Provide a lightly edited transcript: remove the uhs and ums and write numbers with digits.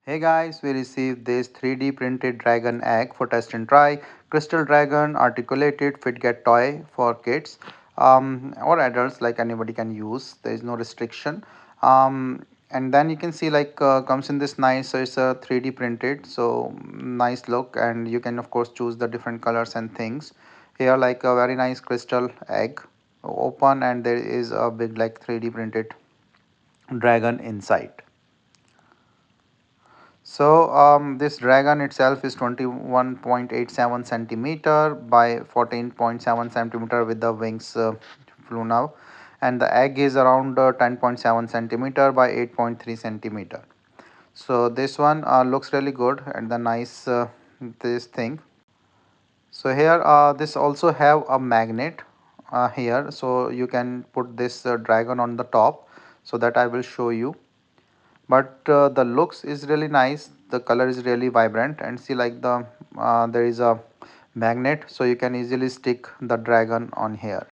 Hey guys, we received this 3D printed dragon egg for test and try. Crystal dragon articulated Fidget toy for kids or adults, like anybody can use. There is no restriction. And then you can see like comes in this nice, so it's a 3D printed, so nice look, and you can of course choose the different colors and things. Here like a very nice crystal egg open, and there is a big like 3D printed dragon inside. So this dragon itself is 21.87 centimeter by 14.7 centimeter with the wings flew now, and the egg is around 10.7 centimeter by 8.3 centimeter. So this one looks really good and the nice this thing. So here this also have a magnet here, so you can put this dragon on the top, so that I will show you. But the looks is really nice, the color is really vibrant, and see like the there is a magnet, so you can easily stick the dragon on here.